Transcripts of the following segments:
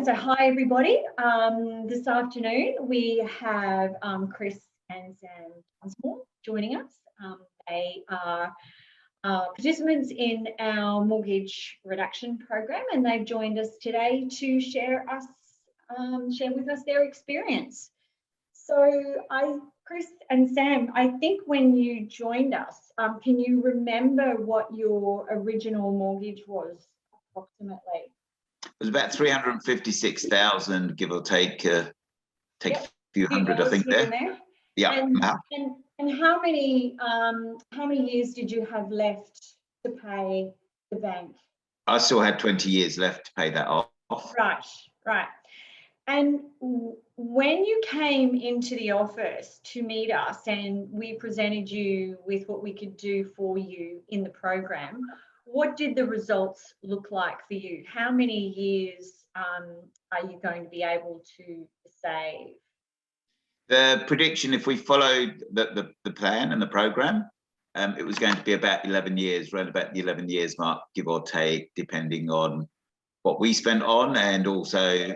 So hi everybody. This afternoon we have Chris and Sam Dunsmore joining us. They are participants in our mortgage reduction program, and they've joined us today to share with us their experience. So Chris and Sam, I think when you joined us, can you remember what your original mortgage was approximately? It was about 356,000, give or take. Take a few hundred, I think there. Yeah. And how many years did you have left to pay the bank? I still had 20 years left to pay that off. Right. And when you came into the office to meet us and we presented you with what we could do for you in the program, what did the results look like for you? How many years are you going to be able to save? The prediction, if we followed the plan and the program, it was going to be about 11 years, around about the 11 years mark, give or take, depending on what we spent on, and also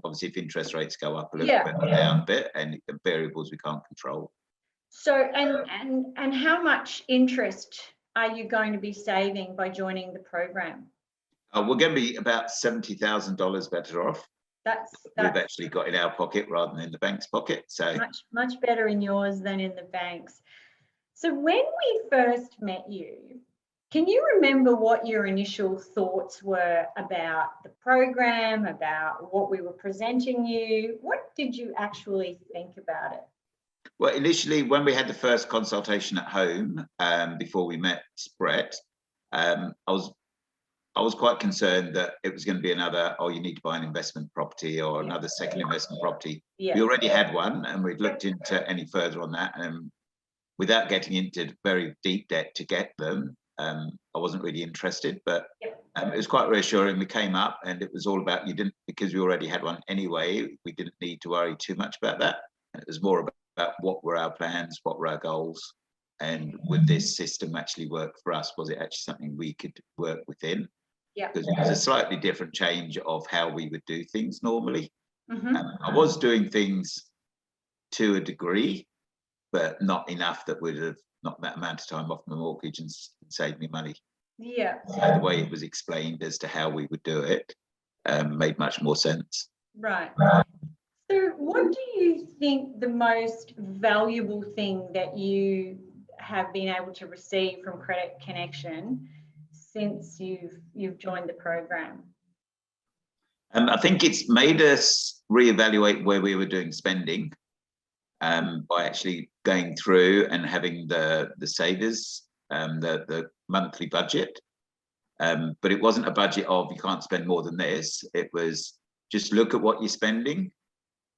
obviously if interest rates go up a little bit or down a bit, and the variables we can't control. So and how much interest are you going to be saving by joining the program? We're going to be about $70,000 better off. That's we've actually got in our pocket rather than in the bank's pocket. So much better in yours than in the bank's. So when we first met you, can you remember what your initial thoughts were about the program, about what we were presenting you? What did you actually think about it? Well, initially, when we had the first consultation at home, before we met Brett, I was quite concerned that it was going to be another, oh, you need to buy an investment property or another second investment property. We already had one, and we'd looked into any further on that, and without getting into very deep debt to get them, I wasn't really interested, but it was quite reassuring. We came up and it was all about, because we already had one anyway, we didn't need to worry too much about that. And it was more about what were our plans, what were our goals, and would this system actually work for us? Was it actually something we could work within? Because it was a slightly different change of how we would do things normally. I was doing things to a degree, but not enough that would have knocked that amount of time off my mortgage and saved me money. So the way it was explained as to how we would do it made much more sense. Right. So what do you think the most valuable thing that you have been able to receive from Credit Connection since you've joined the program? I think it's made us reevaluate where we were doing spending by actually going through and having the savers, the monthly budget. But it wasn't a budget of you can't spend more than this. It was just look at what you're spending,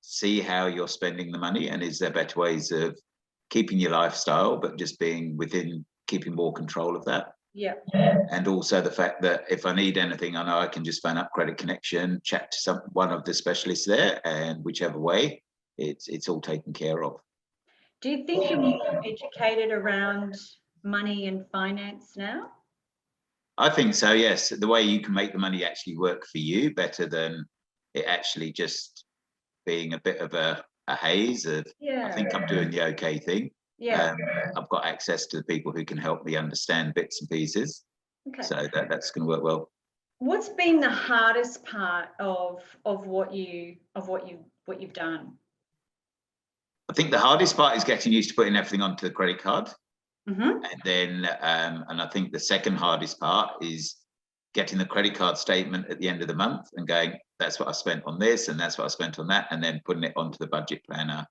see how you're spending the money, and is there better ways of keeping your lifestyle, but just being within, keeping more control of that. And also the fact that if I need anything, I know I can just phone up Credit Connection, chat to one of the specialists there, and whichever way, it's all taken care of. Do you think you're more educated around money and finance now? I think so, yes. The way you can make the money actually work for you better than it actually just being a bit of a haze of, I think I'm doing the okay thing. I've got access to the people who can help me understand bits and pieces. So that's going to work well. What's been the hardest part of what you've done? I think the hardest part is getting used to putting everything onto the credit card. And then, and I think the second hardest part is getting the credit card statement at the end of the month and going, that's what I spent on this and that's what I spent on that, and then putting it onto the budget planner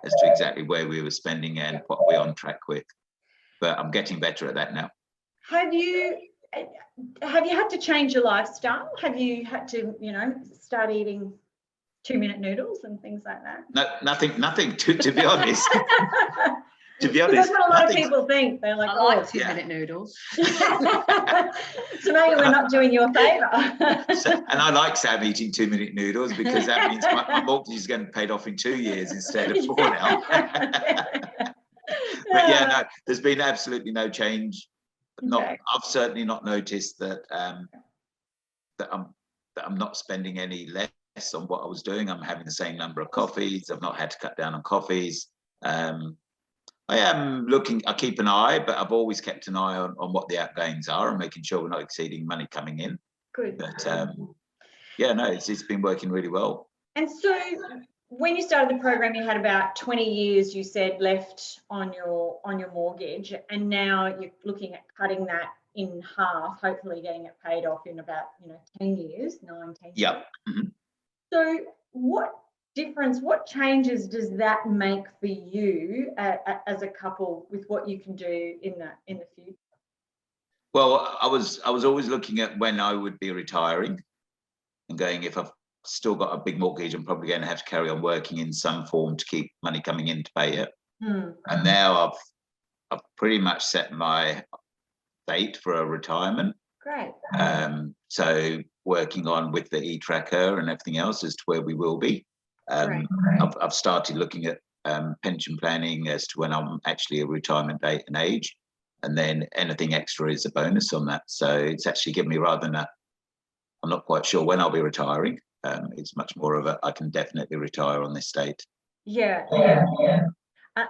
as to exactly where we were spending and what we're on track with. But I'm getting better at that now. Have you had to change your lifestyle? Have you had to, start eating 2-minute noodles and things like that? No, nothing. To be honest. To be honest, that's what a lot of people think. They're like, I like 2-minute noodles. So maybe we're not doing you a favour. And I like Sam eating 2-minute noodles because that means my mortgage is going to be paid off in 2 years instead of 4 now. But yeah, no, there's been absolutely no change. I've certainly not noticed that that I'm not spending any less on what I was doing. I'm having the same number of coffees. I've not had to cut down on coffees. I am looking, I keep an eye, but I've always kept an eye on what the outgoings are and making sure we're not exceeding money coming in. Good. But yeah, no, it's been working really well. And so when you started the program, you had about 20 years, you said, left on your mortgage, and now you're looking at cutting that in half, hopefully getting it paid off in about 10 years, 9, 10 Yeah. years. Mm-hmm. So what changes does that make for you as a couple with what you can do in the future? Well, I was always looking at when I would be retiring and going, if I've still got a big mortgage, I'm probably going to have to carry on working in some form to keep money coming in to pay it. And now I've pretty much set my date for a retirement. Great. So working on with the e-tracker and everything else as to where we will be. I've started looking at pension planning as to when I'm actually a retirement date and age, and then anything extra is a bonus on that. So it's actually given me, rather than I'm not quite sure when I'll be retiring. It's much more of I can definitely retire on this date. Yeah.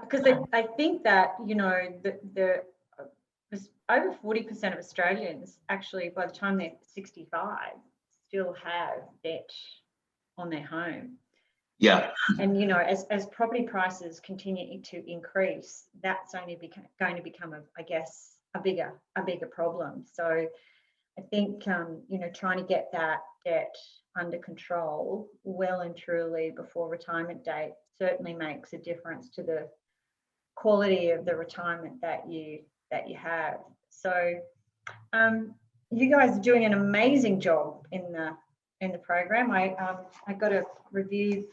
Because I think that the over 40% of Australians actually, by the time they're 65, still have debt on their home. Yeah. And as property prices continue to increase, that's only going to become a bigger problem. So I think trying to get that debt under control well and truly before retirement date certainly makes a difference to the quality of the retirement that you have. So you guys are doing an amazing job in the program. I got a review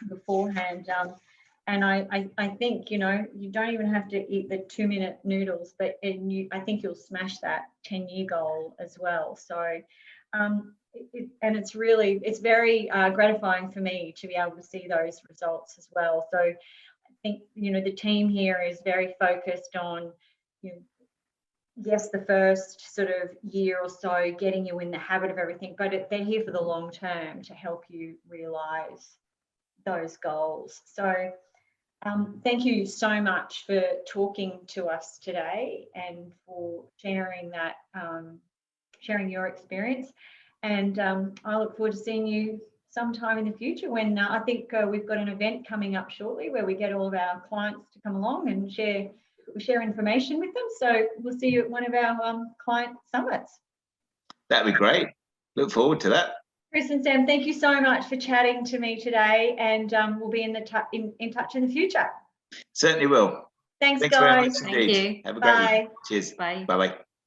beforehand, and I think you don't even have to eat the 2-minute noodles, but I think you'll smash that 10-year goal as well. So it's very gratifying for me to be able to see those results as well. So I think the team here is very focused on yes, the first sort of year or so getting you in the habit of everything, but they're here for the long term to help you realize those goals. So thank you so much for talking to us today and for sharing that, sharing your experience. And I look forward to seeing you sometime in the future when I think we've got an event coming up shortly where we get all of our clients to come along and share information with them. So we'll see you at one of our client summits. That'd be great. Look forward to that. Chris and Sam, thank you so much for chatting to me today, and we'll be in touch in the future. Certainly will. Thanks guys. very much indeed. Thank you. Have a Bye. great evening. Cheers. Bye. Bye-bye.